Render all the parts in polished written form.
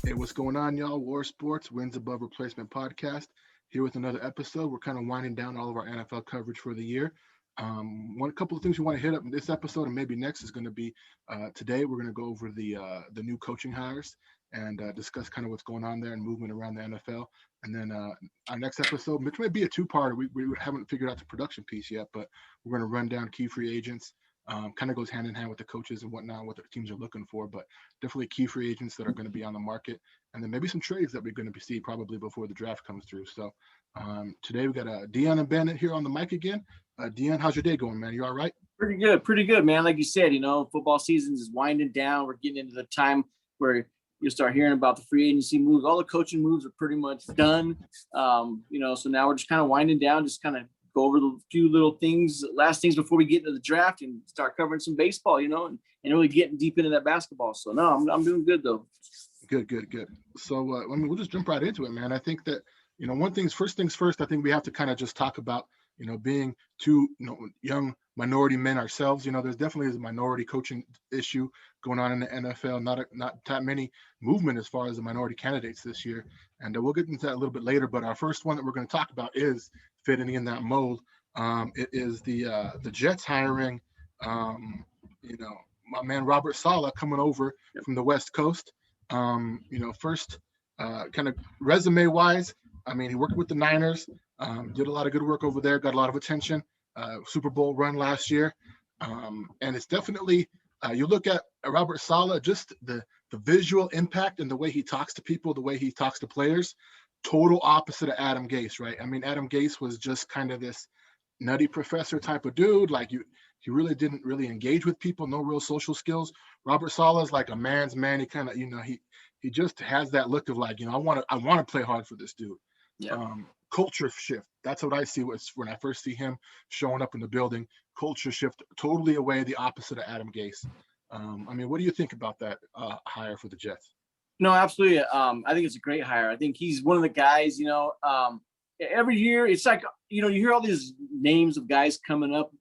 Hey, what's going on, y'all? War Sports Wins Above Replacement podcast here with another episode. We're kind of winding down all of our NFL coverage for the year. One couple of things we want to hit up in this episode and maybe next is going to be today. We're going to go over the new coaching hires and discuss kind of what's going on there and movement around the NFL. And then our next episode, which may be a two-parter, we haven't figured out the production piece yet, but we're going to run down key free agents. Kind of goes hand in hand with the coaches and whatnot, what the teams are looking for, but definitely key free agents that are going to be on the market, and then maybe some trades that we're going to see probably before the draft comes through. So today we got Dion and Ben here on the mic again. Dion, how's your day going, man? You all right? Pretty good, man. Like you said, football season is winding down. We're getting into the time where you'll start hearing about the free agency moves. All the coaching moves are pretty much done. So now we're just kind of winding down, just kind of go over the few little things, last things before we get into the draft and start covering some baseball, and really getting deep into that basketball. So no, I'm doing good though. Good. So we'll just jump right into it, man. I think that first things first. I think we have to kind of just talk about being two young minority men ourselves. There's definitely a minority coaching issue going on in the NFL. Not that many movement as far as the minority candidates this year, and we'll get into that a little bit later. But our first one that we're going to talk about is fitting in that mold. It is the Jets hiring, my man Robert Saleh coming over from the West Coast. First, kind of resume wise, I mean, he worked with the Niners, did a lot of good work over there, got a lot of attention. Super Bowl run last year, and it's definitely you look at Robert Saleh, just the visual impact and the way he talks to people, the way he talks to players. Total opposite of Adam Gase, right? I mean, Adam Gase was just kind of this nutty professor type of dude. Like he really didn't really engage with people, no real social skills. Robert Saleh is like a man's man. He kind of, he just has that look of like, I want to play hard for this dude. Yeah. Culture shift. That's what I see when I first see him showing up in the building. Culture shift, totally away, the opposite of Adam Gase. What do you think about that hire for the Jets? No, absolutely. I think it's a great hire. I think he's one of the guys, every year it's like, you hear all these names of guys coming up,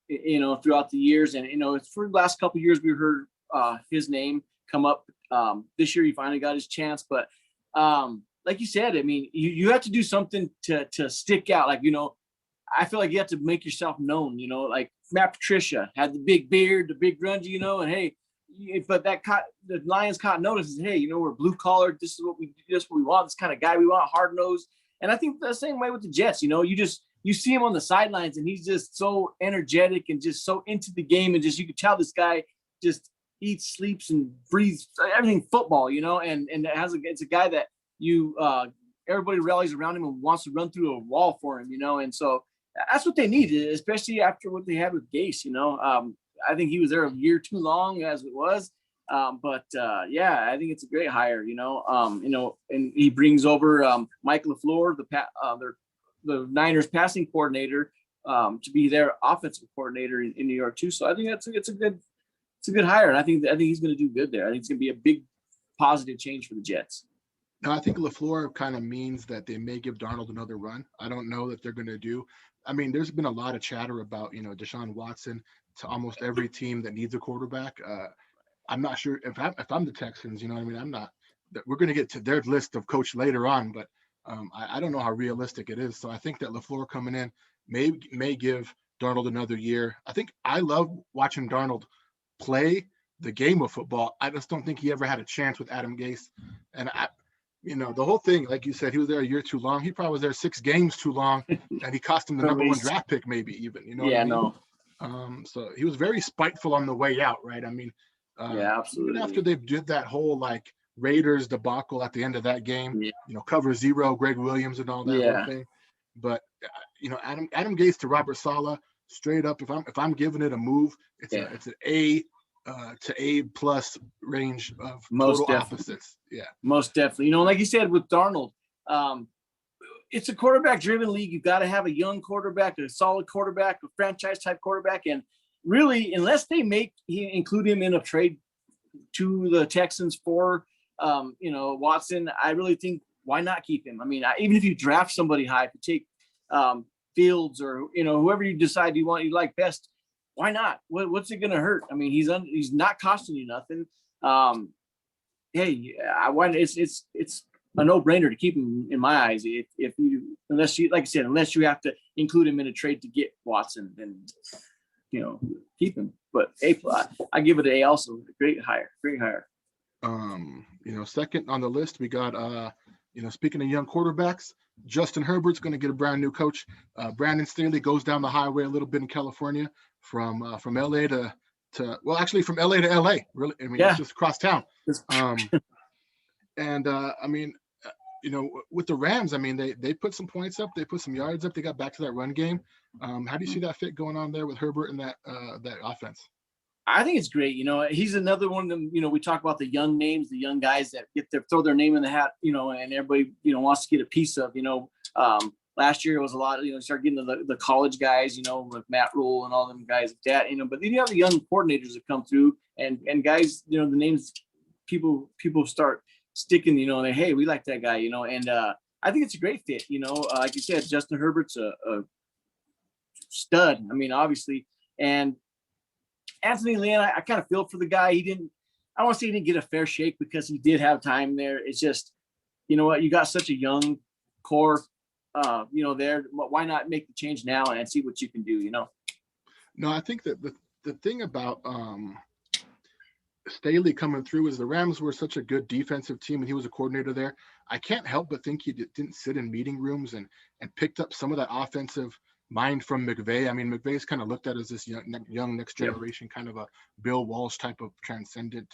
throughout the years. And, it's for the last couple of years, we heard his name come up. This year he finally got his chance. But like you said, I mean, you have to do something to stick out. Like, I feel like you have to make yourself known, like Matt Patricia had the big beard, the big grungy, and hey, but the Lions caught notice is, hey, we're blue collar. This is what we want. This kind of guy we want, hard nosed. And I think the same way with the Jets. You see him on the sidelines, and he's just so energetic and just so into the game, and just you could tell this guy just eats, sleeps, and breathes everything football. And it's a guy that everybody rallies around him and wants to run through a wall for him. And so that's what they need, especially after what they had with Gase. I think he was there a year too long as it was. But I think it's a great hire, and he brings over Mike LaFleur, the Niners passing coordinator, to be their offensive coordinator in New York too. So I think it's a good hire. And I think he's going to do good there. I think it's going to be a big positive change for the Jets. No, I think LaFleur kind of means that they may give Darnold another run. I don't know that they're going to do. I mean, there's been a lot of chatter about, Deshaun Watson to almost every team that needs a quarterback. I'm not sure if I'm the Texans, I'm not. We're going to get to their list of coach later on, but I don't know how realistic it is. So I think that LaFleur coming in may give Darnold another year. I think I love watching Darnold play the game of football. I just don't think he ever had a chance with Adam Gase. And the whole thing, like you said, he was there a year too long. He probably was there 6 games too long, and he cost him the number 1 draft pick, maybe even. No. So he was very spiteful on the way out, right? I mean, absolutely. Even after they did that whole like Raiders debacle at the end of that game, cover 0, Greg Williams and all that whole thing. But Adam Gase to Robert Saleh, straight up, if I'm giving it a move, it's an A to A plus range of most total definitely. Opposites. Yeah, most definitely. Like you said with Darnold, it's a quarterback driven league. You've got to have a young quarterback, a solid quarterback, a franchise type quarterback. And really, unless they include him in a trade to the Texans for, Watson, I really think why not keep him? I mean, even if you draft somebody high, if you take Fields or, whoever you decide you like best, why not? What's it going to hurt? I mean, he's not costing you nothing. hey, I want it's a no-brainer to keep him in my eyes. If you, unless you, like I said, unless you have to include him in a trade to get Watson, then keep him. But I give it an A also. Great hire. Second on the list, we got speaking of young quarterbacks, Justin Herbert's going to get a brand new coach. Brandon Staley goes down the highway a little bit in California from LA to from LA to LA. Really, I mean, it's just across town. With the Rams, I mean, they put some points up, they put some yards up, they got back to that run game. How do you see that fit going on there with Herbert and that offense? I think it's great. He's another one of them. We talk about the young names, the young guys that throw their name in the hat. And everybody wants to get a piece of. Last year it was a lot. Start getting the college guys. With Matt Rule and all them guys like that. But then you have the young coordinators that come through and guys. The names people start sticking. Hey, we like that guy. And I think it's a great fit. Like you said, Justin Herbert's a stud. I mean, obviously, and Anthony Lynn, I kind of feel for the guy. I don't want to say he didn't get a fair shake because he did have time there. It's just, you got such a young core, there. Why not make the change now and see what you can do, No, I think that the thing about Staley coming through is the Rams were such a good defensive team and he was a coordinator there. I can't help but think he didn't sit in meeting rooms and picked up some of that offensive mind from McVay. I mean, McVay's kind of looked at as this young next generation, kind of a Bill Walsh type of transcendent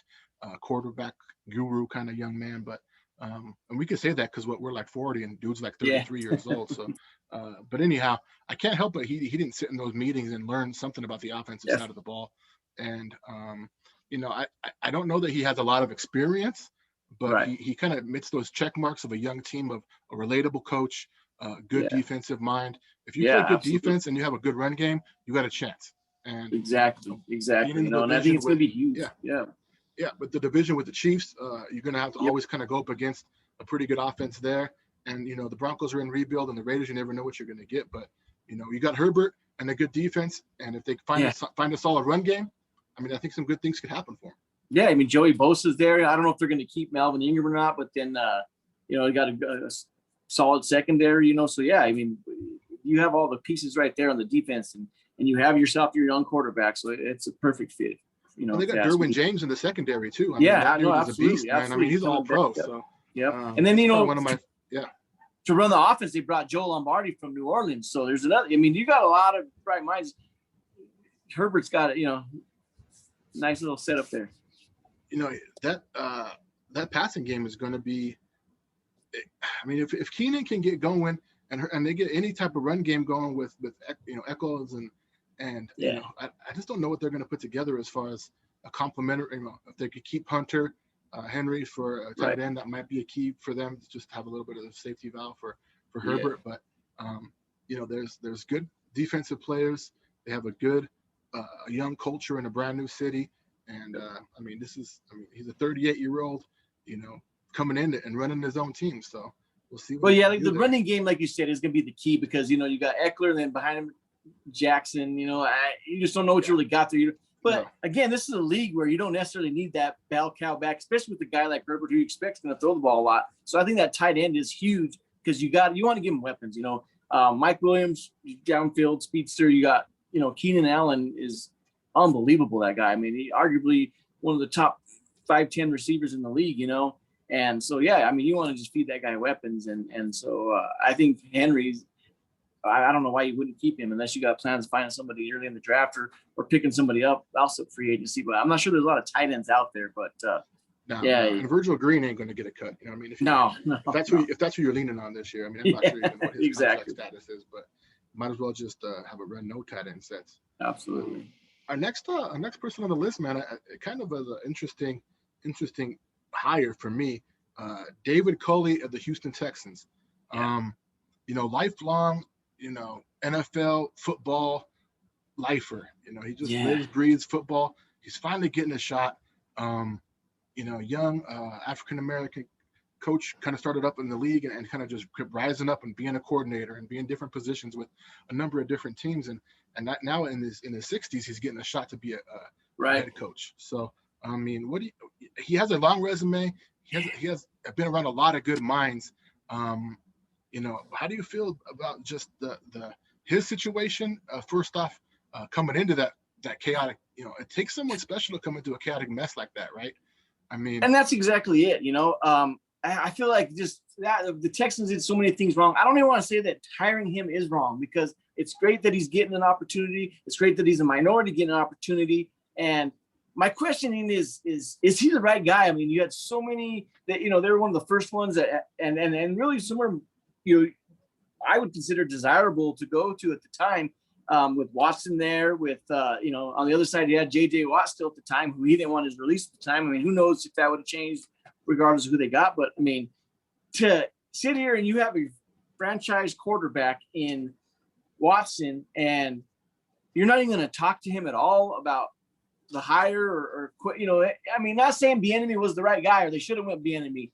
quarterback guru kind of young man. But and we could say that because we're like 40 and dude's like 33 years old. So, but anyhow, I can't help but he didn't sit in those meetings and learn something about the offensive side of the ball. And I don't know that he has a lot of experience, but he kind of admits those check marks of a young team, of a relatable coach, good defensive mind. If you play good defense and you have a good run game, you got a chance. And exactly. And I think it's going to be huge. Yeah. But the division with the Chiefs, you're going to have to always kind of go up against a pretty good offense there. And the Broncos are in rebuild, and the Raiders, you never know what you're going to get. But you got Herbert and a good defense, and if they find a solid run game, I mean, I think some good things could happen for him. Yeah, I mean, Joey Bosa's there. I don't know if they're going to keep Melvin Ingram or not, but then you got a solid secondary. So I mean, you have all the pieces right there on the defense, and you have yourself your young quarterback, so it's a perfect fit. Well, they got Derwin James in the secondary too. I mean, absolutely, a beast, man. I mean, he's all pro. So and then one of my to run the offense, they brought Joe Lombardi from New Orleans. So there's another. I mean, you got a lot of bright minds. Herbert's got it. Nice little setup there. That passing game is going to be. I mean, if Keenan can get going and they get any type of run game going with Echols and I just don't know what they're going to put together as far as a complementary. If they could keep Hunter Henry for a tight end, that might be a key for them to just have a little bit of a safety valve for Herbert. But there's good defensive players. They have a good a young culture in a brand new city, and he's a 38-year-old, coming in and running his own team. So we'll see. The running game, like you said, is going to be the key because you got Eckler, and then behind him Jackson. You just don't know what you really got there. But again, this is a league where you don't necessarily need that bell cow back, especially with a guy like Herbert who you expect's going to throw the ball a lot. So I think that tight end is huge because you want to give him weapons. Mike Williams, downfield speedster. You got Keenan Allen is unbelievable. That guy. I mean, he arguably one of the top 5-10 receivers in the league. And so I mean, you want to just feed that guy weapons, and so I think Henry's. I don't know why you wouldn't keep him unless you got plans of finding somebody early in the draft or picking somebody up also free agency. But I'm not sure there's a lot of tight ends out there. But and Virgil Green ain't going to get a cut. I mean, if that's who you're leaning on this year, I mean, I'm not sure even what his contract status is, but might as well just have it run no tight end sets. Absolutely. Our next person on the list, man, kind of an interesting hire for me, David Culley of the Houston Texans. Lifelong. NFL football lifer. He just lives, breathes football. He's finally getting a shot. Young African-American coach, kind of started up in the league and kind of just kept rising up and being a coordinator and being different positions with a number of different teams. And that now in his 60s, he's getting a shot to be a head coach. So I mean, he has a long resume. He has been around a lot of good minds. Um, how do you feel about just the his situation? First off, coming into that chaotic, it takes someone special to come into a chaotic mess like that, right? I mean, And that's exactly it. I feel like just that the Texans did so many things wrong. I don't even want to say that hiring him is wrong, because it's great that he's getting an opportunity. It's great that he's a minority getting an opportunity. And my questioning is he the right guy? I mean, you had so many that, they were one of the first ones that, and really somewhere, I would consider desirable to go to at the time, with Watson there, with on the other side you had J.J. Watt still at the time, who he didn't want his release at the time. I mean, who knows if that would have changed regardless of who they got. But I mean, to sit here and you have a franchise quarterback in Watson, and you're not even going to talk to him at all about the hire or quit. I mean, not saying Bieniemy was the right guy, or they should have went Bieniemy.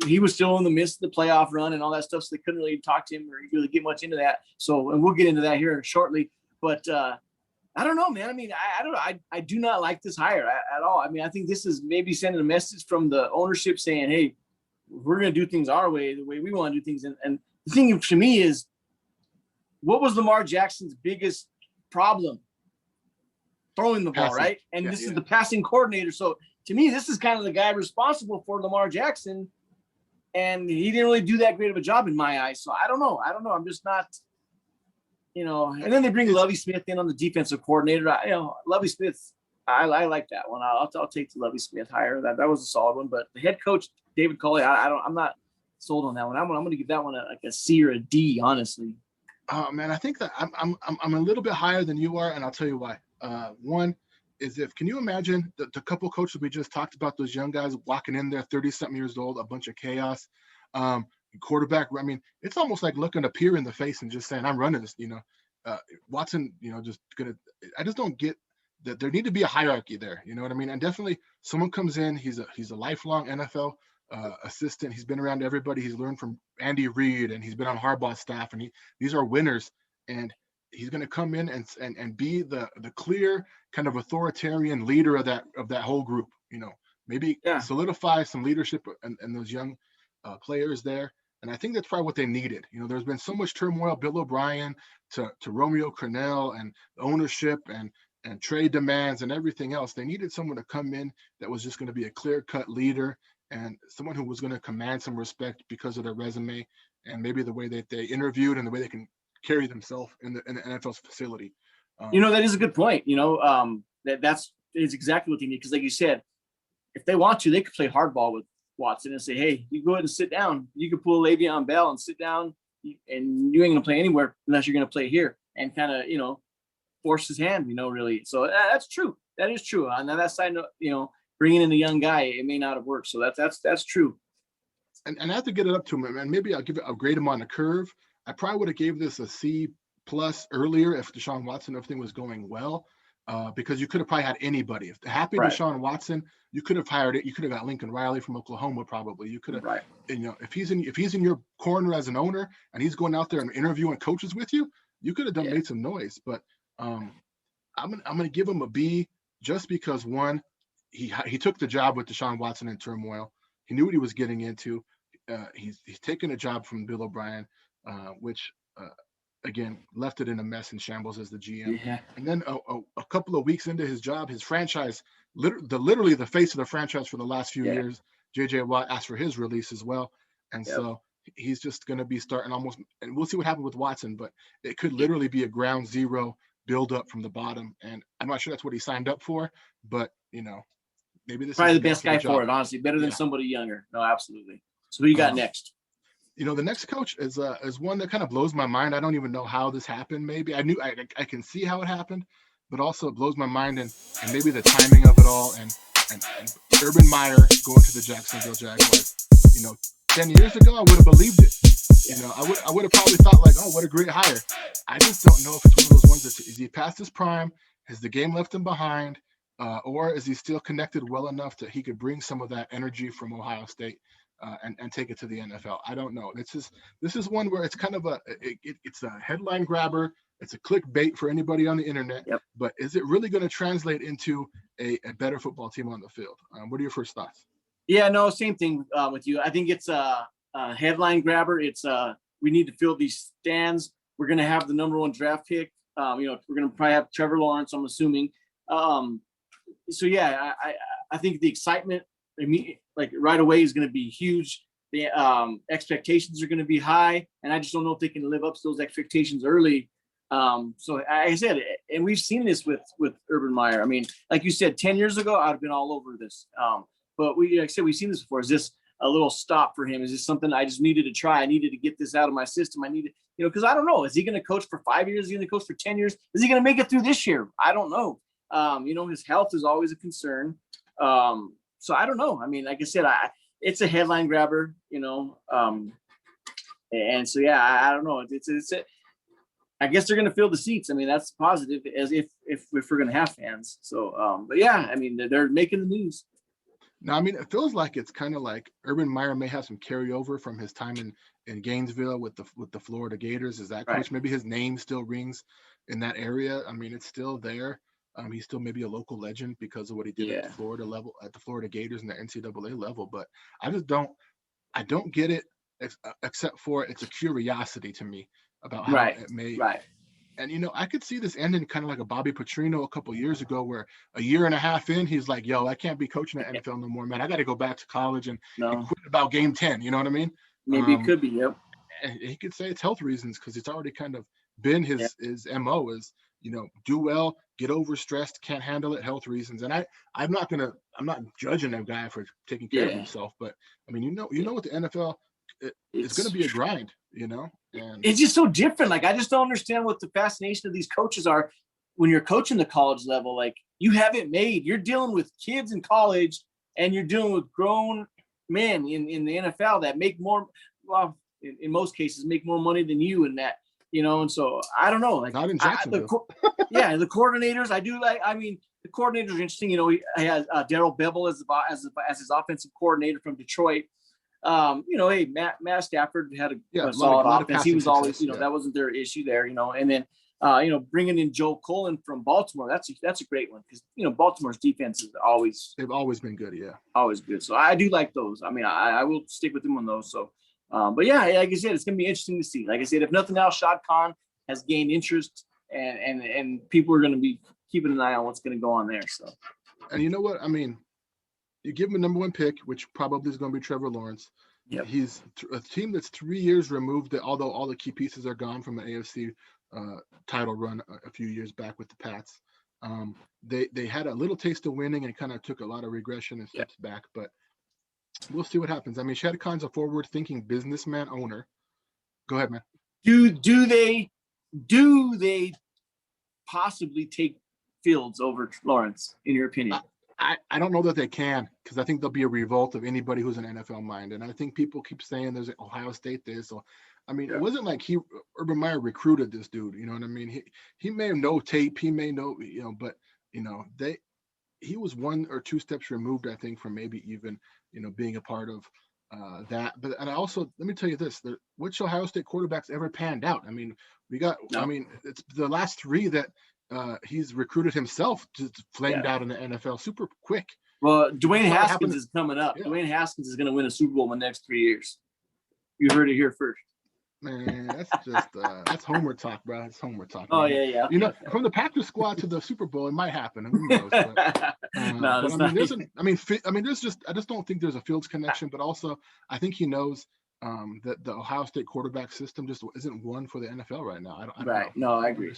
He was still in the midst of the playoff run and all that stuff, so they couldn't really talk to him or really get much into that. So, and we'll get into that here shortly. But I don't know, man. I mean, I don't know. I do not like this hire at all. I mean, I think this is maybe sending a message from the ownership saying, hey, we're going to do things our way, the way we want to do things. And the thing to me is, what was Lamar Jackson's biggest problem? Throwing the ball, passing. right? And this is the passing coordinator. So to me, this is kind of the guy responsible for Lamar Jackson. And he didn't really do that great of a job in my eyes. So I don't know. I'm just not, and then they bring Lovie Smith in on the defensive coordinator. Lovie Smith, I like that one. I'll take the Lovie Smith hire. That was a solid one. But the head coach, David Culley, I'm not sold on that one. I'm going to give that one a C or a D, honestly. Oh man, I think that I'm a little bit higher than you are, and I'll tell you why. One is, can you imagine the couple coaches we just talked about, those young guys walking in there, 30-something years old, a bunch of chaos, quarterback. I mean, it's almost like looking a peer in the face and just saying, I'm running this, Watson, I just don't get that there need to be a hierarchy there. You know what I mean? And definitely someone comes in, he's a lifelong NFL assistant. He's been around everybody. He's learned from Andy Reid, and he's been on Harbaugh's staff, and these are winners. And he's going to come in and be the clear kind of authoritarian leader of that whole group. Maybe solidify some leadership and those young players there. And I think that's probably what they needed. There's been so much turmoil, Bill O'Brien to Romeo Crennel and ownership and trade demands and everything else. They needed someone to come in that was just going to be a clear-cut leader, and someone who was going to command some respect because of their resume and maybe the way that they interviewed and the way they can carry themselves in the NFL's facility. That is a good point. That's exactly what they need. Because like you said, if they want to, they could play hardball with Watson and say, hey, you go ahead and sit down. You can pull Le'Veon Bell and sit down, and you ain't going to play anywhere unless you're going to play here, and kind of, force his hand, really. So that's true. That is true. On that side, bringing in a young guy, it may not have worked. So that's true. And I have to get it up to him, and maybe I'll grade him on a curve. I probably would have gave this a C+ earlier if Deshaun Watson, everything was going well, because you could have probably had anybody. If happy right. Deshaun Watson, you could have hired it. You could have got Lincoln Riley from Oklahoma, probably. You could have, right. If he's in your corner as an owner and he's going out there and interviewing coaches with you, you could have made some noise. But I'm gonna give him a B, just because, one, he took the job with Deshaun Watson in turmoil. He knew what he was getting into. He's taken a job from Bill O'Brien, which again left it in a mess and shambles as the GM. Yeah. And then a couple of weeks into his job, his franchise, literally the face of the franchise for the last few years, J.J. Watt asked for his release as well, and so he's just going to be starting almost. And we'll see what happens with Watson, but it could literally be a ground zero build up from the bottom, and I'm not sure that's what he signed up for, but maybe this probably is the best guy for it, honestly, better than somebody younger. No, absolutely. So who you got next? The next coach is one that kind of blows my mind. I don't even know how this happened. Maybe I can see how it happened, but also it blows my mind, and maybe the timing of it all, and Urban Meyer going to the Jacksonville Jaguars. 10 years ago I would have believed it. I would have probably thought like, oh, what a great hire. I just don't know if it's one of those ones that is he past his prime? Has the game left him behind? Or is he still connected well enough that he could bring some of that energy from Ohio State and take it to the NFL? I don't know. This is one where it's kind of it's a headline grabber. It's a clickbait for anybody on the internet. Yep. But is it really going to translate into a better football team on the field. What are your first thoughts? Yeah, no, same thing with you. I think it's a headline grabber. It's we need to fill these stands. We're going to have the number 1 draft pick. We're going to probably have Trevor Lawrence, I'm assuming. So yeah, I think the excitement, like right away, is going to be huge. The expectations are going to be high, and I just don't know if they can live up to those expectations early. So like I said, and we've seen this with Urban Meyer. I mean, like you said, 10 years ago, I'd have been all over this. But like I said, we've seen this before. Is this a little stop for him? Is this something I just needed to try? I needed to get this out of my system. I needed, because I don't know. Is he going to coach for 5 years? Is he going to coach for 10 years? Is he going to make it through this year? I don't know. His health is always a concern. So I don't know. I mean, like I said, it's a headline grabber, and so, yeah, I don't know. I guess they're going to fill the seats. I mean, that's positive, as if we're going to have fans. So, but yeah, I mean, they're making the news. Now, I mean, it feels like it's kind of like Urban Meyer may have some carryover from his time in Gainesville with the Florida Gators. Is that coach? Right. Maybe his name still rings in that area. I mean, it's still there. He's still maybe a local legend because of what he did at the Florida level, at the Florida Gators and the NCAA level. But I don't get it, except for it's a curiosity to me about how it may. Right. And, I could see this ending kind of like a Bobby Petrino a couple of years ago, where a year and a half in, he's like, yo, I can't be coaching the NFL no more, man. I got to go back to college and quit about game 10. You know what I mean? Maybe it could be, yep. And he could say it's health reasons, because it's already kind of been his MO is, do well, get overstressed, can't handle it, health reasons. And I'm not judging that guy for taking care of himself, but I mean, with the NFL, it's going to be a grind, and it's just so different. Like, I just don't understand what the fascination of these coaches are when you're coaching the college level. Like, you have it made. You're dealing with kids in college, and you're dealing with grown men in the NFL that make more, well, in most cases, make more money than you in that, and so I don't know. Like, not in Jacksonville. The coordinators, I do like. I mean, the coordinators are interesting. He has Darrell Bevel as his offensive coordinator from Detroit. Hey, Matt Stafford had a solid offense. He was always, that wasn't their issue there, and then, bringing in Joe Cullen from Baltimore, that's a great one, because, Baltimore's defense is they've always been good. Yeah. Always good. So I do like those. I mean, I will stick with them on those. So, but yeah, like I said, it's going to be interesting to see. Like I said, if nothing else, Shad Khan has gained interest, and people are going to be keeping an eye on what's going to go on there. So, and you know what? I mean, you give him a number 1 pick, which probably is going to be Trevor Lawrence. Yep. He's a team that's 3 years removed, although all the key pieces are gone from an AFC title run a few years back with the Pats. They had a little taste of winning and kind of took a lot of regression and steps back, but we'll see what happens. I mean, Shad Khan's a forward-thinking businessman owner. Go ahead, man. Do they possibly take Fields over Lawrence, in your opinion? I don't know that they can, because I think there'll be a revolt of anybody who's an NFL mind. And I think people keep saying there's Ohio State this. So, I mean, It wasn't like Urban Meyer recruited this dude. You know what I mean? He may have no tape. He may know, but, he was 1 or 2 steps removed, I think, from maybe even, being a part of that. But, and I also, let me tell you this, which Ohio State quarterbacks ever panned out? I mean, it's the last 3 that, he's recruited himself to flamed out in the NFL super quick. Well, Dwayne Haskins is coming up. Yeah. Dwayne Haskins is going to win a Super Bowl in the next 3 years. You heard it here first. Man, that's just that's Homer talk, bro. That's Homer talk. Oh, man. Yeah. From the Packers squad to the Super Bowl, it might happen. Who knows? But, no, I just don't think there's a Fields connection. But also, I think he knows that the Ohio State quarterback system just isn't one for the NFL right now. I don't know. No, I agree.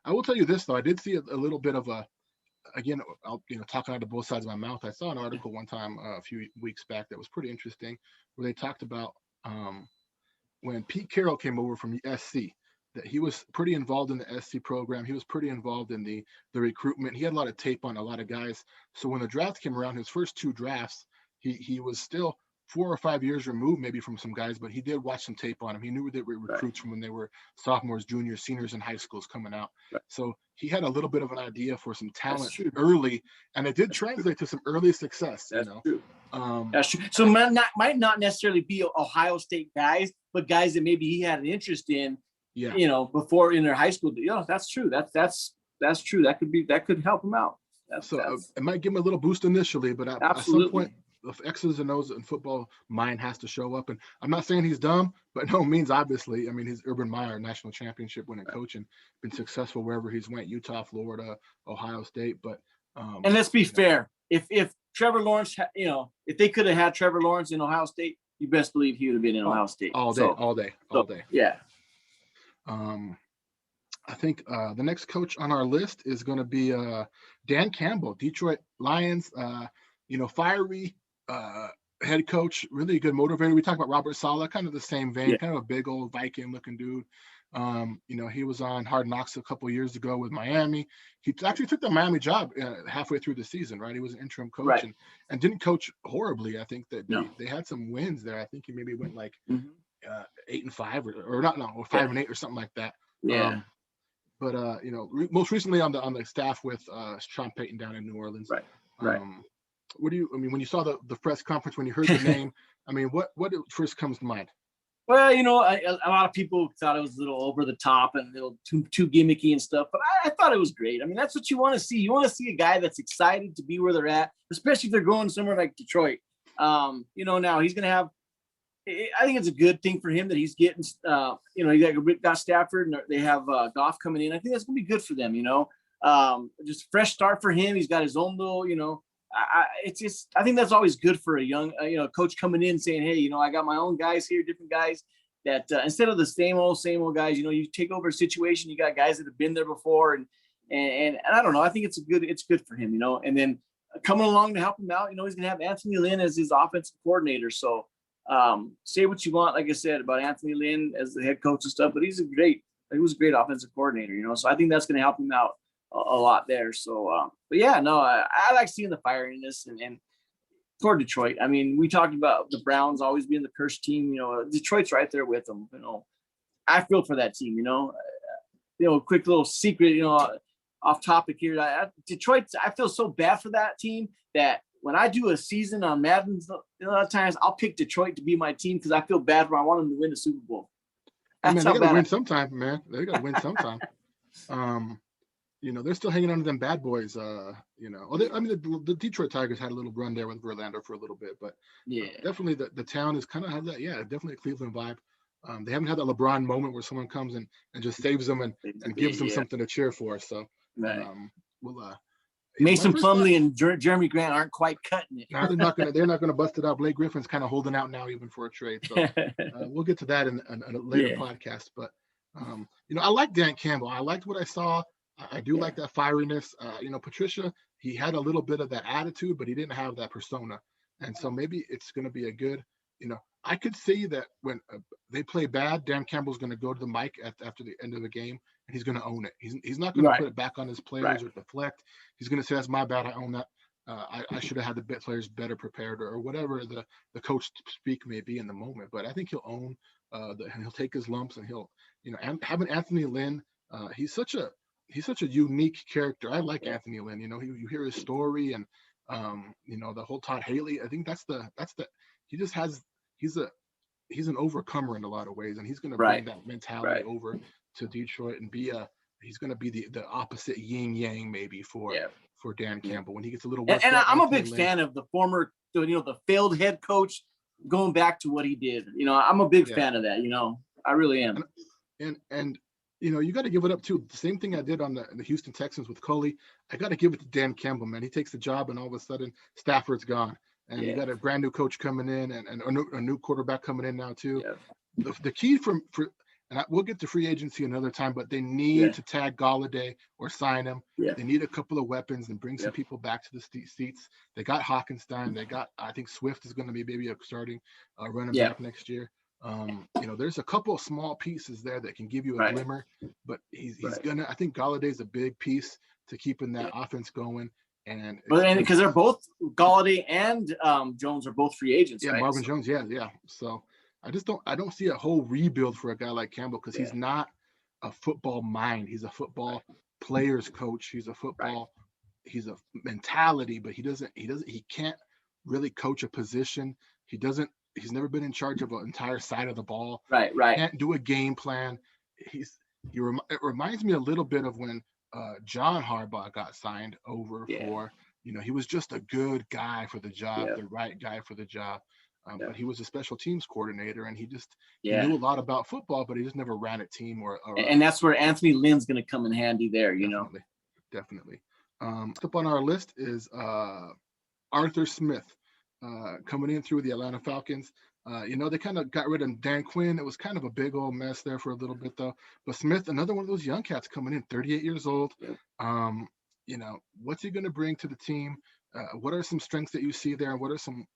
I will tell you this, though. I did see a little bit of talking out of both sides of my mouth. I saw an article one time a few weeks back that was pretty interesting, where they talked about when Pete Carroll came over from SC, that he was pretty involved in the SC program. He was pretty involved in the recruitment. He had a lot of tape on a lot of guys. So when the draft came around, his first 2 drafts, he was still 4 or 5 years removed maybe from some guys, but he did watch some tape on him. He knew they were recruits from when they were sophomores, juniors, seniors in high schools coming out. So he had a little bit of an idea for some talent early, and it did translate to some early success. That's true. That's true. So might not necessarily be Ohio State guys, but guys that maybe he had an interest in, before in their high school. That's true. That's true. That could help him out. That's it might give him a little boost initially, but at some point, absolutely the X's and O's in football mind has to show up. And I'm not saying he's dumb, but no means obviously. I mean, he's Urban Meyer, national championship winning coach, and been successful wherever he's went: Utah, Florida, Ohio State. But and let's be fair. If Trevor Lawrence, if they could have had Trevor Lawrence in Ohio State, you best believe he would have been in Ohio State all day. Yeah. I think the next coach on our list is going to be Dan Campbell, Detroit Lions. Fiery head coach, really good motivator. We talked about Robert Saleh, kind of the same vein, kind of a big old Viking-looking dude. He was on Hard Knocks a couple years ago with Miami. He actually took the Miami job halfway through the season, right? He was an interim coach and didn't coach horribly. I think that they had some wins there. I think he maybe went like 8-5 or 5-8 or something like that. Yeah. But most recently on the staff with Sean Payton down in New Orleans. Right. When you saw the press conference, when you heard the name, what first comes to mind? Well, a lot of people thought it was a little over the top and a little too gimmicky and stuff, but I thought it was great. That's what you want to see. You want to see a guy that's excited to be where they're at, especially if they're going somewhere like Detroit. Now he's going to have. I think it's a good thing for him that he's getting, he got Stafford and they have Goff coming in. I think that's going to be good for them, just a fresh start for him. He's got his own little, I think that's always good for a young, coach coming in saying, hey, I got my own guys here, different guys that instead of the same old guys, you take over a situation, you got guys that have been there before. And I don't know, I think it's good for him, and then coming along to help him out, he's going to have Anthony Lynn as his offensive coordinator. So, say what you want, like I said, about Anthony Lynn as the head coach and stuff, but he was a great offensive coordinator, so I think that's going to help him out a lot there. So, but yeah, no, I like seeing the fieriness and for Detroit. We talked about the Browns always being the cursed team, Detroit's right there with them, I feel for that team, quick little secret, off topic here. Detroit, I feel so bad for that team that when I do a season on Madden, a lot of times I'll pick Detroit to be my team because I feel bad when I want them to win the Super Bowl. They got to win sometime, man. They got to win sometime. They're still hanging on to them bad boys. The Detroit Tigers had a little run there with Verlander for a little bit, but definitely the town is kind of had that. Yeah, definitely a Cleveland vibe. They haven't had that LeBron moment where someone comes and just saves them and gives them something to cheer for. So we'll. Mason Plumlee and Jeremy Grant aren't quite cutting it. No, they're not gonna bust it out. Blake Griffin's kind of holding out now, even for a trade. So we'll get to that in a later podcast. But I like Dan Campbell. I liked what I saw. I do like that fieriness. Patricia, he had a little bit of that attitude, but he didn't have that persona. And so maybe it's going to be a good. I could see that when they play bad, Dan Campbell's going to go to the mic after the end of the game, and he's going to own it. He's not going to put it back on his players or deflect. He's going to say, that's my bad. I own that. I should have had the players better prepared or whatever the coach speak may be in the moment. But I think he'll own he'll take his lumps, and he'll, having Anthony Lynn, he's such a unique character. I like Anthony Lynn. You hear his story and the whole Todd Haley. I think he's an overcomer in a lot of ways, and he's going to bring that mentality over to Detroit and he's going to be the opposite yin yang maybe for Dan Campbell when he gets a little worse. And I'm a big fan of the former, the failed head coach going back to what he did. I'm a big fan of that. I really am. And you got to give it up too. The same thing I did on the Houston Texans with Coley. I got to give it to Dan Campbell, man. He takes the job, and all of a sudden Stafford's gone, and you got a brand new coach coming in, and a new quarterback coming in now too. Yeah. The key we'll get to free agency another time, but they need to tag Galladay or sign him. Yeah. They need a couple of weapons and bring some people back to the seats. They got Hockenstein. They got, I think Swift is going to be maybe a starting running back next year. There's a couple of small pieces there that can give you a glimmer, but he's gonna. I think Galladay's a big piece to keeping that offense going. And because they're both Galladay and Jones are both free agents. Yeah, right? Marvin Jones. Yeah. So I don't see a whole rebuild for a guy like Campbell because he's not a football mind. He's a football players coach. He's a football. He's a mentality, but he can't really coach a position. He's never been in charge of an entire side of the ball. Right. Can't do a game plan. It reminds me a little bit of when John Harbaugh got signed over for, he was just a good guy for the job, the right guy for the job. But he was a special teams coordinator, and he knew a lot about football, but he just never ran a team and that's where Anthony Lynn's going to come in handy there, Definitely. Up on our list is Arthur Smith coming in through the Atlanta Falcons. They kind of got rid of Dan Quinn. It was kind of a big old mess there for a little bit, though. But Smith, another one of those young cats coming in, 38 years old. What's he going to bring to the team? What are some strengths that you see there? And what are some,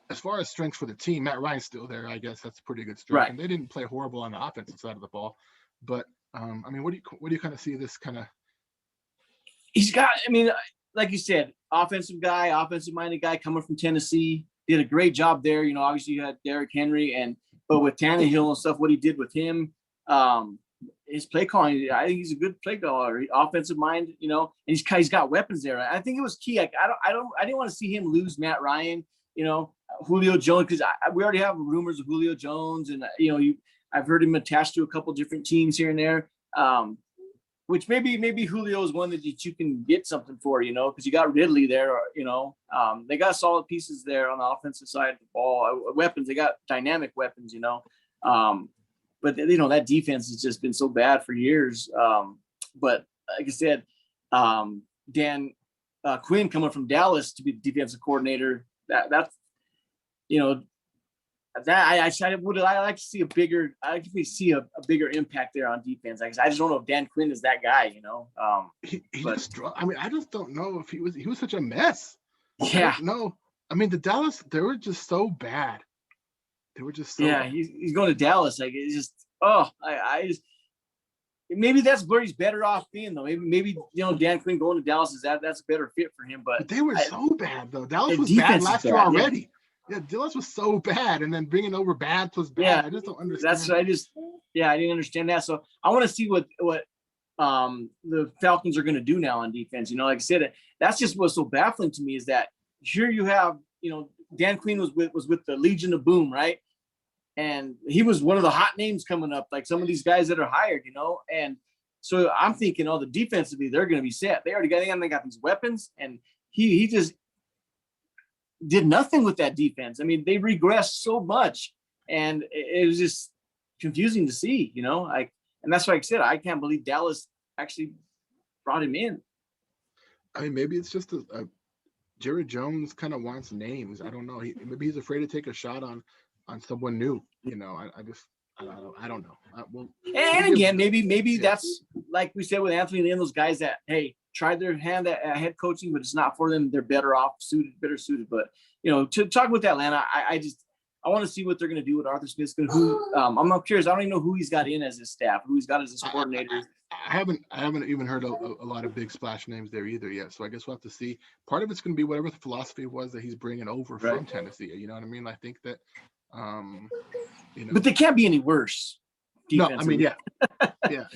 as far as strengths for the team, Matt Ryan's still there. I guess that's a pretty good strength. Right. And they didn't play horrible on the offensive side of the ball. But, what do you kind of see this kind of? He's got, like you said, offensive-minded guy coming from Tennessee. Did a great job there. Obviously you had Derrick Henry, but with Tannehill and stuff, what he did with him, his play calling, I think he's a good play caller, offensive mind, and he's got weapons there. I think it was key. I didn't want to see him lose Matt Ryan, Julio Jones, because we already have rumors of Julio Jones, and I've heard him attached to a couple different teams here and there. Which maybe Julio is one that you can get something for, because you got Ridley there, they got solid pieces there on the offensive side of the ball, weapons. They got dynamic weapons, but that defense has just been so bad for years. But like I said, Dan Quinn coming from Dallas to be the defensive coordinator, that's that I would like to see a bigger impact there on defense. I just don't know if Dan Quinn is that guy, I just don't know if he was such a mess. Yeah. No, the Dallas, they were just so bad. They were just so bad. He's going to Dallas. Like, it's just, I just, maybe that's where he's better off being, though. Maybe Dan Quinn going to Dallas that's a better fit for him. But they were so bad, though. Dallas was bad last year already. Yeah, Dallas was so bad, and then bringing over bad plus bad. Yeah, I just don't understand. That's what I didn't understand that. So I want to see what the Falcons are going to do now on defense. Like I said, that's just what's so baffling to me is that here you have, Dan Quinn was with the Legion of Boom, right? And he was one of the hot names coming up, like some of these guys that are hired, and so I'm thinking, the defensively they're going to be set. They got these weapons, and he just did nothing with that defense. They regressed so much, and it was just confusing to see, and that's why I said I can't believe Dallas actually brought him in. Maybe it's just a Jerry Jones kind of wants names. I don't know. Maybe he's afraid to take a shot on someone new. I don't know. And again, maybe that's like we said with Anthony Lynn, those guys that tried their hand at head coaching, but it's not for them. They're better suited. But to talk with Atlanta, I want to see what they're going to do with Arthur Smith. I'm not curious. I don't even know who he's got in as his staff, who he's got as his coordinator. I haven't even heard a lot of big splash names there either yet. So I guess we'll have to see. Part of it's going to be whatever the philosophy was that he's bringing over from Tennessee. You know what I mean? I think that, But they can't be any worse. No, yeah.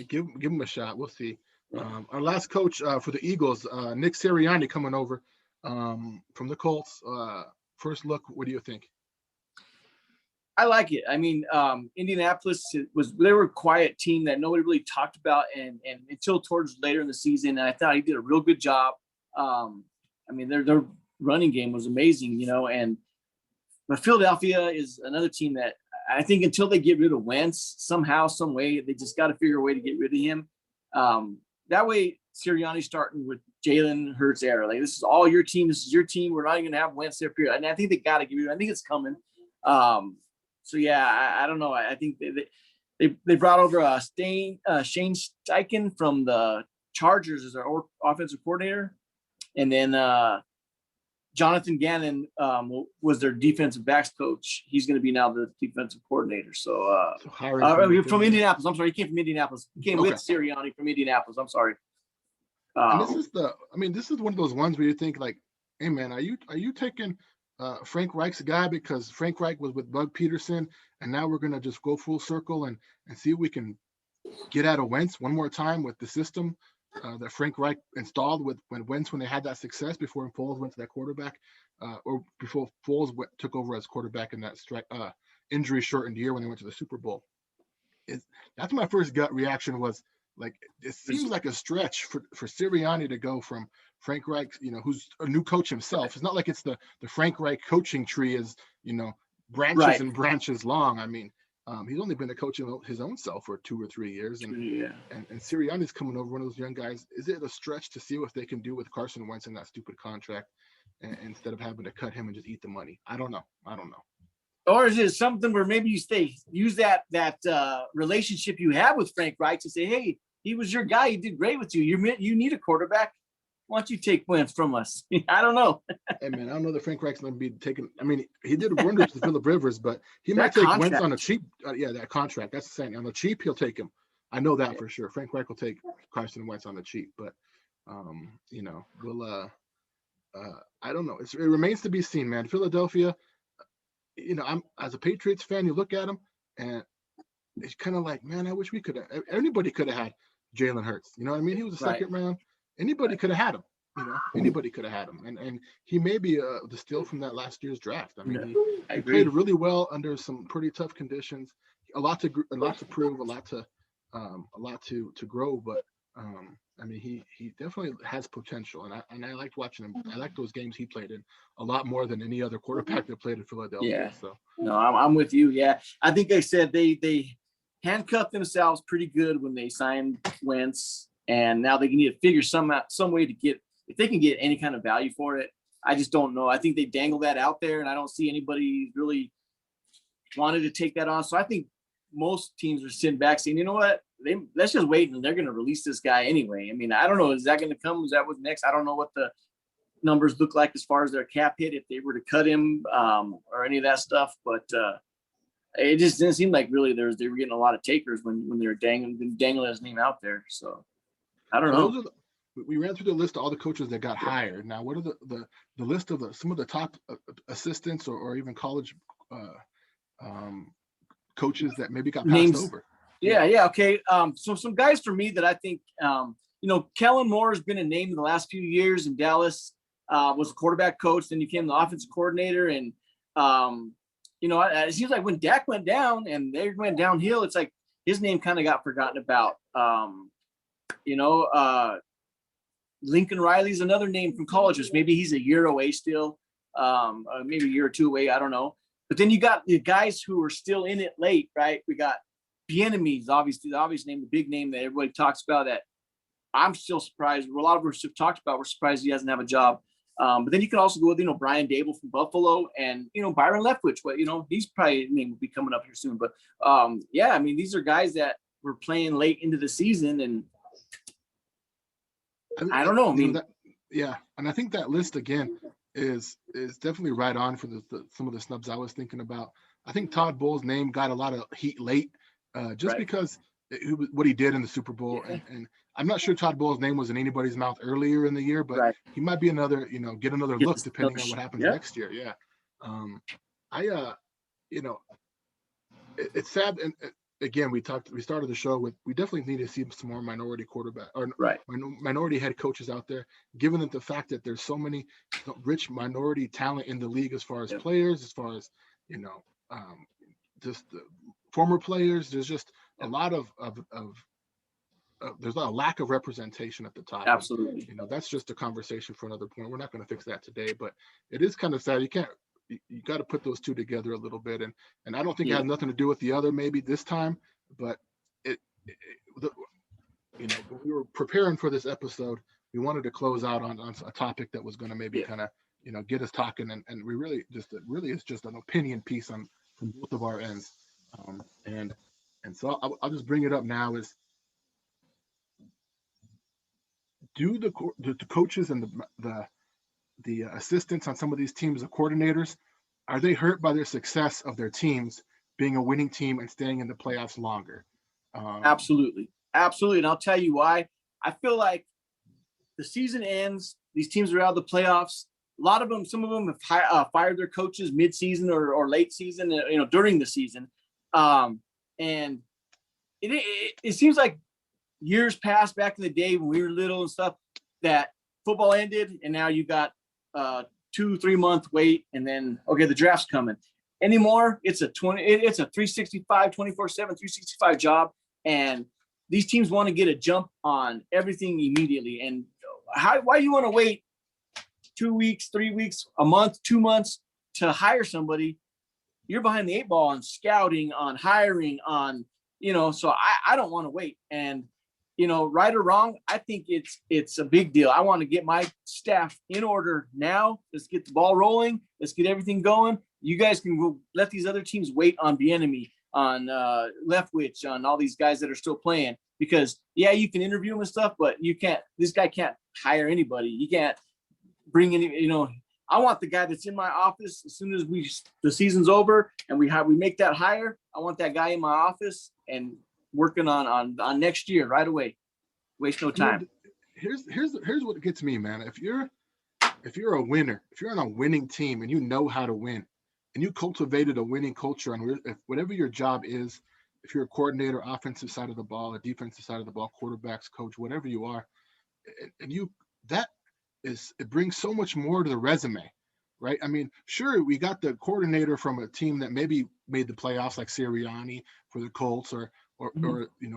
Give him a shot. We'll see. Our last coach for the Eagles, Nick Sirianni, coming over from the Colts. First look, what do you think? I like it. Indianapolis they were a quiet team that nobody really talked about, and until towards later in the season, and I thought he did a real good job. Their running game was amazing, but Philadelphia is another team that I think until they get rid of Wentz somehow, some way, they just got to figure a way to get rid of him. That way, Sirianni's starting with Jalen Hurts era. Like, this is all your team. This is your team. We're not even going to have Wentz there, period. And I think they got to get rid of him. I think it's coming. So yeah, I don't know. I think they brought over Shane Steichen from the Chargers as our offensive coordinator, and then Jonathan Gannon was their defensive backs coach. He's going to be now the defensive coordinator. So from Indianapolis. I'm sorry, he came from Indianapolis. He came with Sirianni from Indianapolis. I'm sorry. This is one of those ones where you think like, hey man, are you taking Frank Reich's guy because Frank Reich was with Bud Peterson, and now we're going to just go full circle and see if we can get out of Wentz one more time with the system that Frank Reich installed when they had that success before Foles went to that quarterback, or before Foles took over as quarterback in that injury shortened year when they went to the Super Bowl. That's my first gut reaction was Like it seems like a stretch for Sirianni to go from Frank Reich, who's a new coach himself. It's not like it's the Frank Reich coaching tree is, branches and branches long. I mean, he's only been a coach of his own self for 2 or 3 years, and Sirianni's coming over, one of those young guys. Is it a stretch to see what they can do with Carson Wentz in that stupid contract, instead of having to cut him and just eat the money? I don't know. Or is it something where maybe you use that relationship you have with Frank Reich to say, hey, he was your guy. He did great with you. You need a quarterback. Why don't you take Wentz from us? I don't know. Hey, man, I don't know that Frank Reich's going to be taking. I mean, he did wonders to Phillip Rivers, but he might take Wentz on a cheap. That contract. That's the saying. On the cheap, he'll take him. I know that for sure. Frank Reich will take Carson Wentz on the cheap, but we'll. I don't know. It remains to be seen, man. Philadelphia. I'm as a Patriots fan, you look at them, and it's kind of like, man, I wish we could have. Anybody could have had Jalen Hurts. You know what I mean? He was a second round. Anybody could have had him. Anybody could have had him, and he may be the steal from that last year's draft. I mean, he played really well under some pretty tough conditions. A lot to prove, a lot to grow. But I mean, he definitely has potential, and I liked watching him. I like those games he played in a lot more than any other quarterback that played in Philadelphia. Yeah. So no, I'm with you. Yeah, I think they said they handcuffed themselves pretty good when they signed Wentz, and now they need to figure some way to get, if they can get any kind of value for it. I just don't know. I think they dangle that out there, and I don't see anybody really wanted to take that on. So I think most teams are sitting back saying, you know what, let's just wait, and they're going to release this guy anyway. I mean, I don't know. Is that going to come? Is that what's next? I don't know what the numbers look like as far as their cap hit if they were to cut him or any of that stuff. But it just didn't seem like really they were getting a lot of takers when they were dangling his name out there. So I don't know. We ran through the list of all the coaches that got hired. Now, what are the list of some of the top assistants or even college coaches that maybe got passed over? Yeah. Okay. So some guys for me that I think, Kellen Moore has been a name in the last few years in Dallas. Was a quarterback coach, then he became the offensive coordinator, and it seems like when Dak went down and they went downhill, it's like his name kind of got forgotten about. Lincoln Riley's another name from colleges. Maybe he's a year away still, maybe a year or two away. I don't know. But then you got the guys who are still in it late, right? We got Bieniemy's obviously the obvious name, the big name that everybody talks about. That I'm still surprised. A lot of us have talked about. We're surprised he doesn't have a job. But then you can also go with Brian Dable from Buffalo and Byron Leftwich. But he's probably name will be coming up here soon. But I mean, these are guys that were playing late into the season, and I don't know. I mean, and I think that list again is definitely right on for some of the snubs I was thinking about. I think Todd Bowles' name got a lot of heat late, because what he did in the Super Bowl, and I'm not sure Todd Bowles' name was in anybody's mouth earlier in the year, but he might be another, get another look depending on what happens next year. Yeah, it's sad, and again, we started the show with, we definitely need to see some more minority quarterback or minority head coaches out there, given that the fact that there's so many rich minority talent in the league as far as players, as far as, just the former players. There's just a lot of there's a lack of representation at the top. Absolutely. And, that's just a conversation for another point. We're not going to fix that today, but it is kind of sad. You got to put those two together a little bit, and I don't think it has nothing to do with the other maybe this time, but when we were preparing for this episode, we wanted to close out on a topic that was going to maybe kind of get us talking, and we really is just an opinion piece from both of our ends, and so I'll just bring it up now. Is do the coaches and the assistants on some of these teams, the coordinators, are they hurt by their success of their teams being a winning team and staying in the playoffs longer? Absolutely. And I'll tell you why. I feel like the season ends, these teams are out of the playoffs. A lot of them, some of them have fired their coaches mid-season or late season, during the season. And it seems like years past back in the day when we were little and stuff, that football ended and now you got 2-3 month wait, and then the draft's coming. Anymore, it's a 365 24/7 365 job, and these teams want to get a jump on everything immediately. And why you want to wait 2 weeks, 3 weeks, a month, 2 months to hire somebody? You're behind the 8 ball on scouting, on hiring, on, so I don't want to wait. And, right or wrong, I think it's a big deal. I want to get my staff in order now. Let's get the ball rolling. Let's get everything going. You guys can go let these other teams wait on Bieniemy, on Leftwich, on all these guys that are still playing, because you can interview them and stuff, but this guy can't hire anybody. You can't bring any, I want the guy that's in my office as soon as the season's over and we make that hire. I want that guy in my office and working on next year right away. Waste no time. Here's what gets me, man. If you're a winner, if you're on a winning team and you know how to win, and you cultivated a winning culture, and if whatever your job is, if you're a coordinator, offensive side of the ball, a defensive side of the ball, quarterbacks coach, whatever you are, and it brings so much more to the resume, right? I mean, sure, we got the coordinator from a team that maybe made the playoffs, like Sirianni for the Colts, or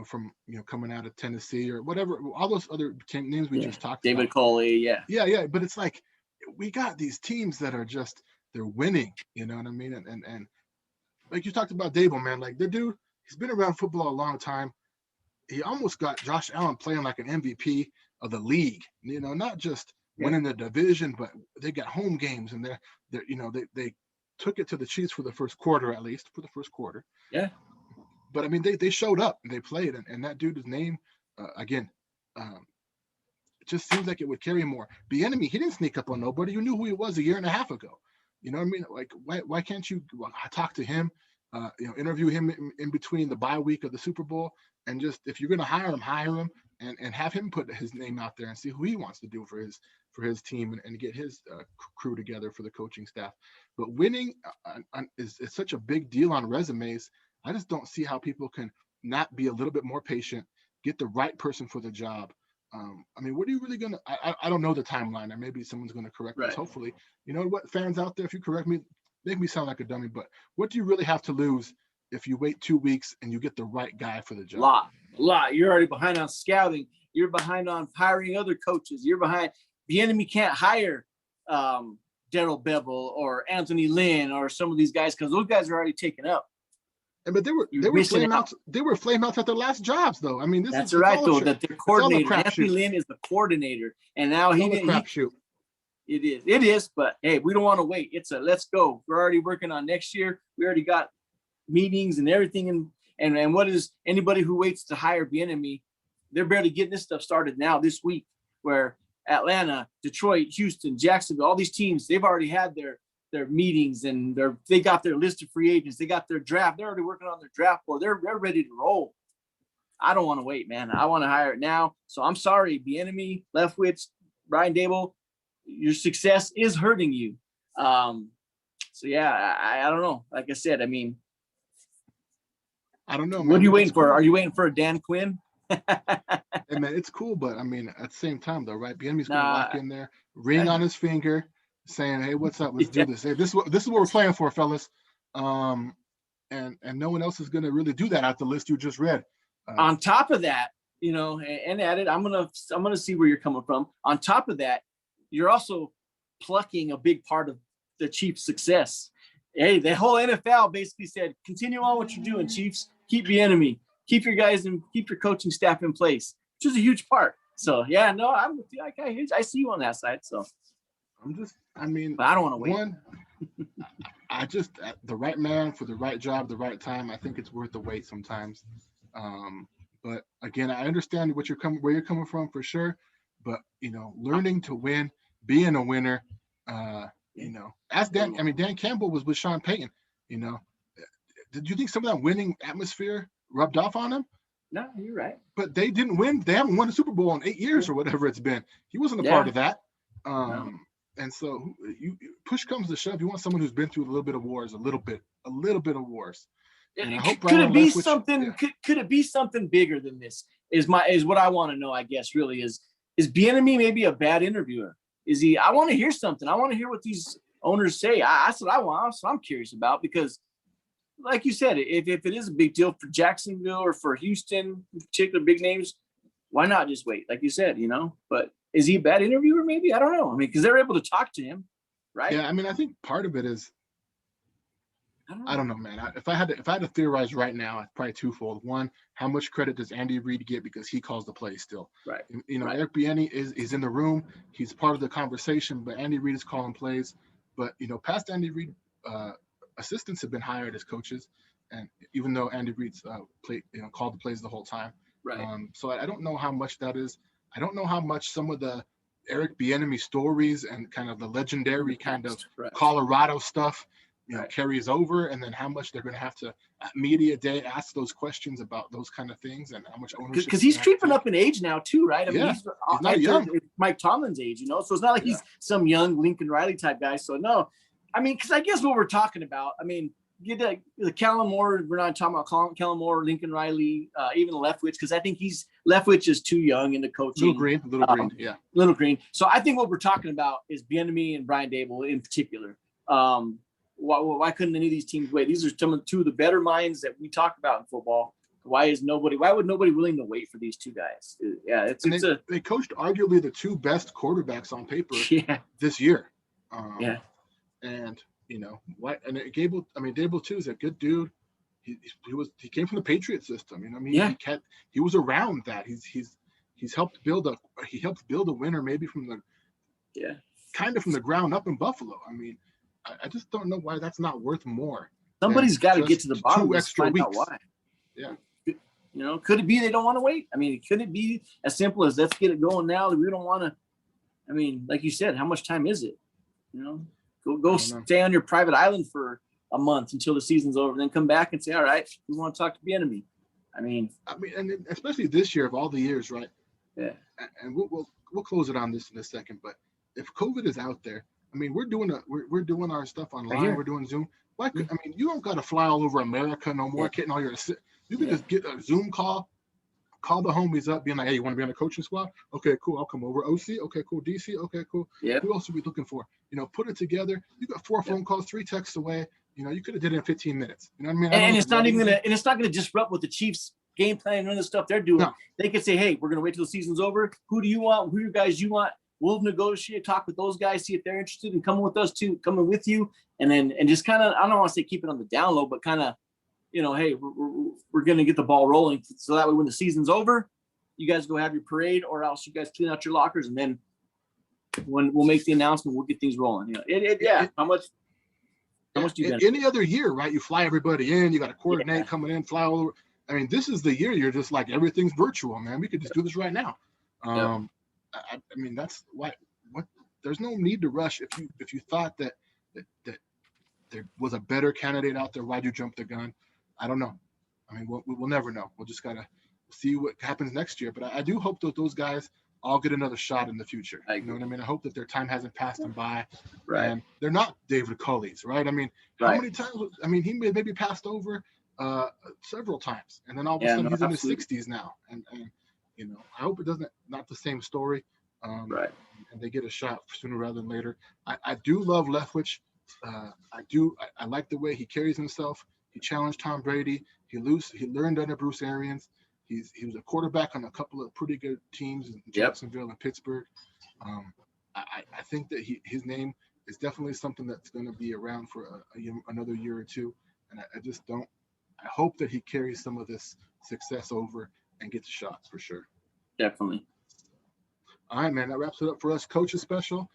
from coming out of Tennessee or whatever, all those other names we just talked about. David Coley, yeah. But it's like we got these teams that are just, they're winning, you know what I mean? And like you talked about Dable, man, like the dude, he's been around football a long time. He almost got Josh Allen playing like an MVP of the league, not just winning the division, but they got home games, and they took it to the Chiefs for the first quarter, at least for the first quarter. Yeah. But I mean, they showed up and they played, and that dude's name, again, it just seems like it would carry more. Bieniemy, he didn't sneak up on nobody. You knew who he was a year and a half ago. You know what I mean? Like, why can't you talk to him, interview him in between the bye week of the Super Bowl, and just, if you're going to hire him and have him put his name out there and see who he wants to do for his team and get his crew together for the coaching staff. But winning is such a big deal on resumes. I just don't see how people can not be a little bit more patient, get the right person for the job. I mean, what are you really going to, I don't know the timeline, and maybe someone's going to correct us, hopefully. You know what, fans out there, if you correct me, make me sound like a dummy, but what do you really have to lose if you wait 2 weeks and you get the right guy for the job? A lot. You're already behind on scouting. You're behind on hiring other coaches. You're behind. Bieniemy can't hire Darrell Bevel or Anthony Lynn or some of these guys, because those guys are already taken up. But they were flame outs. They were flame outs at their last jobs, though. I mean, that's right, though. That their coordinator, Anthony Lynn, is the coordinator, and now he didn't. It is. But hey, we don't want to wait. It's let's go. We're already working on next year. We already got meetings and everything. And what is anybody who waits to hire Bieniemy? They're barely getting this stuff started now this week. Where Atlanta, Detroit, Houston, Jacksonville, all these teams, they've already had their meetings, and they got their list of free agents. They got their draft. They're already working on their draft board. They're ready to roll. I don't want to wait, man. I want to hire it now. So I'm sorry, Bieniemy, Leftwich, Brian Dable, your success is hurting you. So yeah, I don't know. Like I said, I mean, I don't know. Man. What are you waiting for? Are you waiting for a Dan Quinn? Hey, man, it's cool, but I mean, at the same time, though, right? Bieniemy's going to walk in there, ring on his finger, saying, "Hey, what's up? Let's do this. Hey, this is what we're playing for, fellas." And no one else is going to really do that out the list you just read. On top of that, and at it, I'm gonna see where you're coming from. On top of that, you're also plucking a big part of the Chiefs' success. Hey, the whole NFL basically said, "Continue on what you're doing, Chiefs. Keep Bieniemy. Keep your guys and keep your coaching staff in place," which is a huge part. So yeah, no, I'm with you. I see you on that side. So but I don't want to wait. One, I just, the right man for the right job, the right time. I think it's worth the wait sometimes. But again, I understand where you're coming from for sure. But learning to win, being a winner. Ask Dan. I mean, Dan Campbell was with Sean Payton. Did you think some of that winning atmosphere rubbed off on him? No, you're right. But they didn't win. They haven't won a Super Bowl in 8 years or whatever it's been. He wasn't a part of that. No. And so, you push comes to shove. You want someone who's been through a little bit of wars, a little bit of wars. And I hope could it be something? Yeah. Could it be something bigger than this? Is what I want to know. I guess really is Bieniemy maybe a bad interviewer? Is he? I want to hear something. I want to hear what these owners say. That's what I want. That's what I'm curious about, because like you said, if it is a big deal for Jacksonville or for Houston, particular big names, why not just wait? Like you said, but is he a bad interviewer? Maybe, I don't know. I mean, because they're able to talk to him, right? Yeah, I mean, I think part of it is, I don't know, man. If I had to theorize right now, it's probably twofold. One, how much credit does Andy Reid get because he calls the plays still? Right. Right. Eric Bieniemy is in the room. He's part of the conversation, but Andy Reid is calling plays. But past Andy Reid, assistants have been hired as coaches, and even though Andy Reid's called the plays the whole time. Right. So I don't know how much that is. I don't know how much some of the Eric Bieniemy stories and kind of the legendary kind of Colorado stuff carries over, and then how much they're going to have to at media day ask those questions about those kind of things and how much ownership. Because he's creeping up in age now too, right? I mean, he's not young. Mike Tomlin's age, so it's not like he's some young Lincoln Riley type guy. So no, I mean, because I guess what we're talking about, I mean, get the Kellen Moore. We're not talking about Kellen Moore, Lincoln Riley, even Leftwich, because I think Leftwich is too young into coaching. Little Green. So I think what we're talking about is Bieniemy and Brian Daboll in particular. Why couldn't any of these teams wait? These are two of the better minds that we talk about in football. Why would nobody willing to wait for these two guys? Yeah, they coached arguably the two best quarterbacks on paper this year. And why? And Daboll too is a good dude. He came from the Patriot system. He was around that. He's helped build a winner maybe from the from the ground up in Buffalo. I mean, I just don't know why that's not worth more. Somebody's got to get to the bottom of this, find out why. Yeah. Could it be they don't want to wait? I mean, could it be as simple as let's get it going now? We don't want to. I mean, like you said, how much time is it? Go stay on your private island for a month until the season's over, and then come back and say, all right, we want to talk to Bieniemy. I mean, and especially this year of all the years, right? Yeah. And we'll close it on this in a second, but if COVID is out there, I mean, we're doing our stuff online. We're doing Zoom. You don't got to fly all over America no more. Getting all your, you can just get a Zoom call the homies up, being like, hey, you want to be on the coaching squad? Okay, cool. I'll come over. OC. Okay, cool. DC. Okay, cool. Yeah. Who else are we looking for? Put it together. You got 4 phone calls, 3 texts away. You could have did it in 15 minutes. You know what I mean? And it's not gonna disrupt what the Chiefs game plan and all the stuff they're doing. No. They could say, hey, we're gonna wait till the season's over. Who do you want? Who are your guys you want? We'll negotiate, talk with those guys, see if they're interested in coming with us too, coming with you, and just kind of, I don't want to say keep it on the down low, but kind of, hey, we're going to get the ball rolling, so that way when the season's over, you guys go have your parade, or else you guys clean out your lockers, and then when we'll make the announcement, we'll get things rolling. How much do you any other year, right? You fly everybody in, you got to coordinate coming in, fly all over. I mean, this is the year you're just like, everything's virtual, man. We could just do this right now. I mean, that's why. There's no need to rush. If you thought that there was a better candidate out there, why'd you jump the gun? I don't know. I mean, we'll never know. We'll just gotta see what happens next year. But I do hope that those guys all get another shot in the future. You know what I mean? I hope that their time hasn't passed them by. Right. And they're not David Culley's, right? I mean, how many times? I mean, he maybe passed over several times, and then all of a sudden he's in his 60s now, and I hope it not the same story. Right. And they get a shot sooner rather than later. I do love Leftwich. I like the way he carries himself. He challenged Tom Brady. He learned under Bruce Arians. He was a quarterback on a couple of pretty good teams in Jacksonville and Pittsburgh. I think that his name is definitely something that's going to be around for another year or two. And I hope that he carries some of this success over and gets a shot for sure. Definitely. All right, man. That wraps it up for us. Coaches special.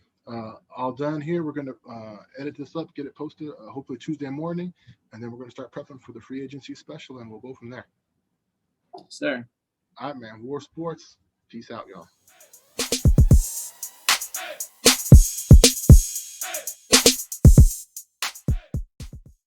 All done here. We're going to edit this up, get it posted hopefully Tuesday morning, and then we're going to start prepping for the free agency special, and we'll go from there. Sir. All right, man. War Sports. Peace out, y'all.